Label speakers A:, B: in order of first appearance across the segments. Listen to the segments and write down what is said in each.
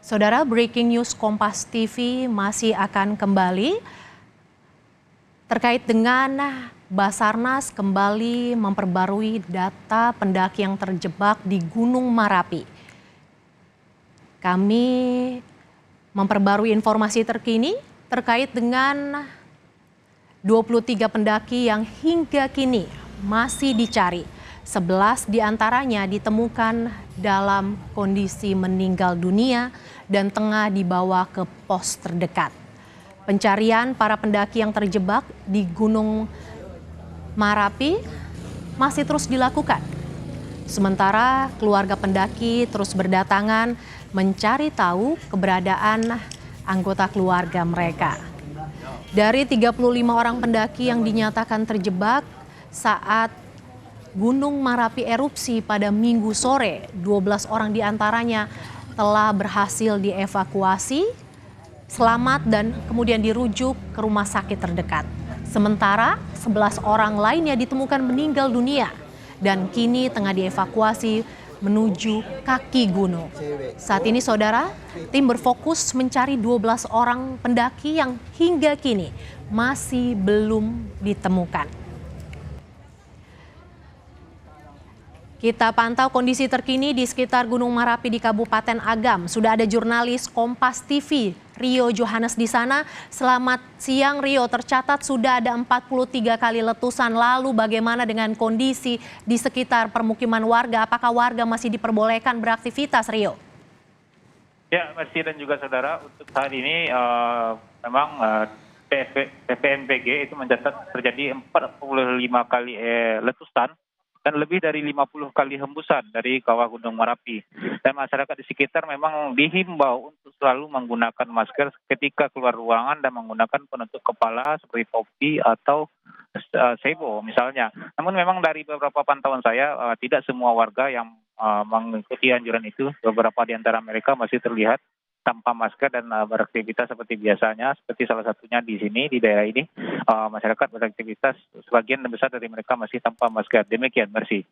A: Saudara, breaking news Kompas TV masih akan kembali terkait dengan Basarnas kembali memperbarui data pendaki yang terjebak di Gunung Marapi. Kami memperbarui informasi terkini terkait dengan 23 pendaki yang hingga kini masih dicari. 11 diantaranya ditemukan dalam kondisi meninggal dunia dan tengah dibawa ke pos terdekat. Pencarian para pendaki yang terjebak di Gunung Marapi masih terus dilakukan. Sementara keluarga pendaki terus berdatangan mencari tahu keberadaan anggota keluarga mereka. Dari 35 orang pendaki yang dinyatakan terjebak saat Gunung Marapi erupsi pada Minggu sore, 12 orang diantaranya telah berhasil dievakuasi, selamat dan kemudian dirujuk ke rumah sakit terdekat. Sementara 11 orang lainnya ditemukan meninggal dunia dan kini tengah dievakuasi menuju kaki gunung. Saat ini saudara, tim berfokus mencari 12 orang pendaki yang hingga kini masih belum ditemukan. Kita pantau kondisi terkini di sekitar Gunung Marapi di Kabupaten Agam. Sudah ada jurnalis Kompas TV, Rio Johannes di sana. Selamat siang Rio, tercatat sudah ada 43 kali letusan. Lalu bagaimana dengan kondisi di sekitar permukiman warga? Apakah warga masih diperbolehkan beraktivitas, Rio?
B: Ya, Mercy dan juga saudara, untuk saat ini memang PVMBG itu mencatat terjadi 45 kali letusan dan lebih dari 50 kali hembusan dari kawah Gunung Marapi. Dan masyarakat di sekitar memang dihimbau untuk selalu menggunakan masker ketika keluar ruangan dan menggunakan penutup kepala seperti topi atau sebo misalnya. Namun memang dari beberapa pantauan saya, tidak semua warga yang mengikuti anjuran itu. Beberapa di antara mereka masih terlihat tanpa masker dan beraktivitas seperti biasanya, seperti salah satunya di sini, di daerah ini, masyarakat beraktivitas, sebagian besar dari mereka masih tanpa masker. Demikian, Mercy.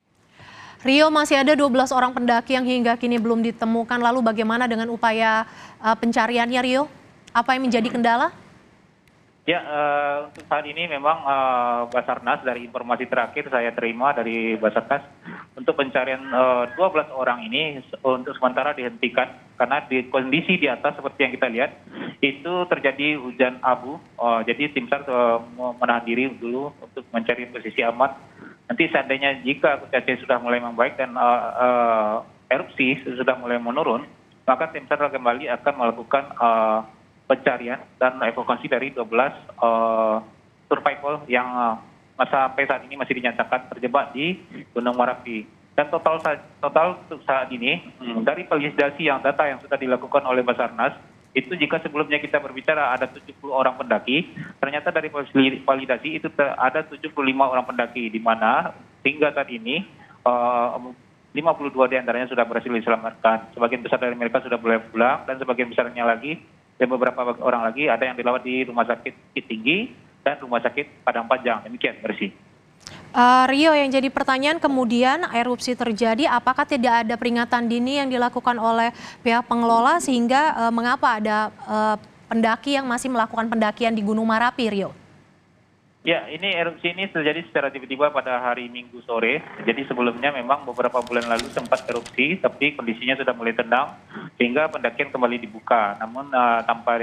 A: Rio, masih ada 12 orang pendaki yang hingga kini belum ditemukan. Lalu bagaimana dengan upaya pencariannya, Rio? Apa yang menjadi kendala?
B: Ya, untuk saat ini memang Basarnas, dari informasi terakhir saya terima dari Basarnas, untuk pencarian 12 orang ini untuk sementara dihentikan karena di kondisi di atas seperti yang kita lihat itu terjadi hujan abu. Jadi tim SAR menahan diri dulu untuk mencari posisi aman. Nanti seandainya jika cuaca sudah mulai membaik dan erupsi sudah mulai menurun, maka tim SAR kembali akan melakukan pencarian dan evakuasi dari 12 survival yang sampai saat ini masih dinyatakan terjebak di Gunung Marapi. Dan total untuk saat ini dari validasi data yang sudah dilakukan oleh Basarnas, itu jika sebelumnya kita berbicara ada 70 orang pendaki, ternyata dari validasi itu ada 75 orang pendaki, di mana hingga saat ini 52 diantaranya sudah berhasil diselamatkan. Sebagian besar dari mereka sudah boleh pulang dan sebagian besarnya lagi dan beberapa orang lagi ada yang dirawat di Rumah Sakit Bukit Tinggi dan Rumah Sakit Padang Panjang. Demikian, Mercy.
A: Rio, yang jadi pertanyaan kemudian erupsi terjadi, apakah tidak ada peringatan dini yang dilakukan oleh pihak pengelola sehingga mengapa ada pendaki yang masih melakukan pendakian di Gunung Marapi, Rio?
B: Ya, ini erupsi ini terjadi secara tiba-tiba pada hari Minggu sore. Jadi sebelumnya memang beberapa bulan lalu sempat erupsi, tapi kondisinya sudah mulai tenang sehingga pendakian kembali dibuka. Namun tanpa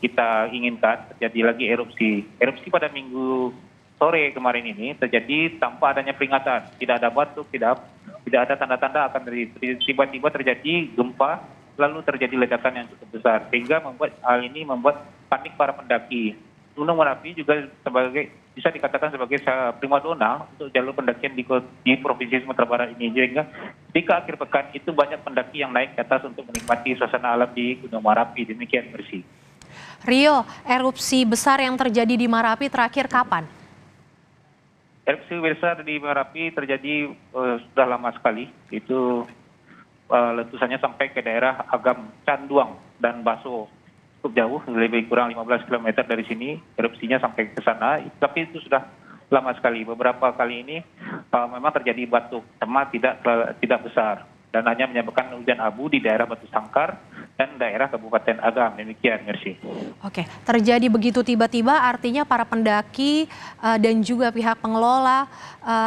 B: kita inginkan terjadi lagi erupsi. Erupsi pada Minggu sore kemarin ini terjadi tanpa adanya peringatan. Tidak ada batuk, tidak ada tanda-tanda akan tiba-tiba terjadi gempa, lalu terjadi ledakan yang cukup besar. Sehingga hal ini membuat panik para pendaki. Gunung Marapi juga bisa dikatakan sebagai primadona untuk jalur pendakian di Provinsi Sumatera Barat ini. Sehingga ketika akhir pekan itu banyak pendaki yang naik ke atas untuk menikmati suasana alam di Gunung Marapi. Demikian, Mercy.
A: Rio, erupsi besar yang terjadi di Marapi terakhir kapan?
B: Erupsi besar di Marapi terjadi sudah lama sekali. Itu letusannya sampai ke daerah Agam, Canduang, dan Baso. Cukup jauh, lebih kurang 15 km dari sini, erupsinya sampai ke sana, tapi itu sudah lama sekali. Beberapa kali ini memang terjadi batuk, cuma tidak besar, dan hanya menyebabkan hujan abu di daerah Batu Sangkar dan daerah Kabupaten Agam. Demikian, Mercy.
A: Oke, terjadi begitu tiba-tiba artinya para pendaki dan juga pihak pengelola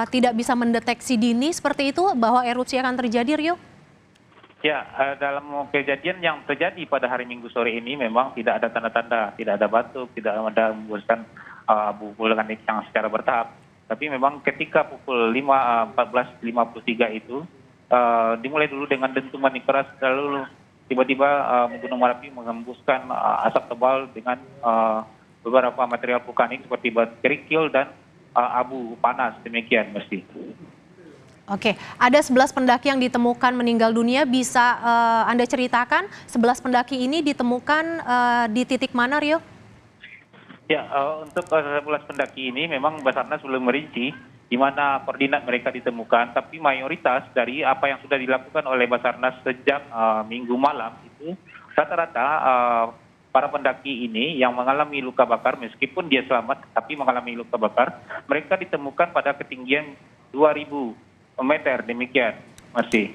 A: tidak bisa mendeteksi dini seperti itu bahwa erupsi akan terjadi, Rio?
B: Ya, dalam kejadian yang terjadi pada hari Minggu sore ini memang tidak ada tanda-tanda, tidak ada batuk, tidak ada hembusan abu vulkanik yang secara bertahap. Tapi memang ketika pukul 14.53 itu dimulai dulu dengan dentuman yang keras, lalu tiba-tiba Gunung Merapi menghembuskan asap tebal dengan beberapa material vulkanik seperti batu kerikil dan abu panas. Demikian, Mercy.
A: Oke, ada 11 pendaki yang ditemukan meninggal dunia. Bisa Anda ceritakan 11 pendaki ini ditemukan di titik mana, Rio?
B: Ya, untuk 11 pendaki ini memang Basarnas belum merinci di mana koordinat mereka ditemukan, tapi mayoritas dari apa yang sudah dilakukan oleh Basarnas sejak Minggu malam itu rata-rata para pendaki ini yang mengalami luka bakar, meskipun dia selamat tapi mengalami luka bakar, mereka ditemukan pada ketinggian 2.000 meter. Demikian, Masih.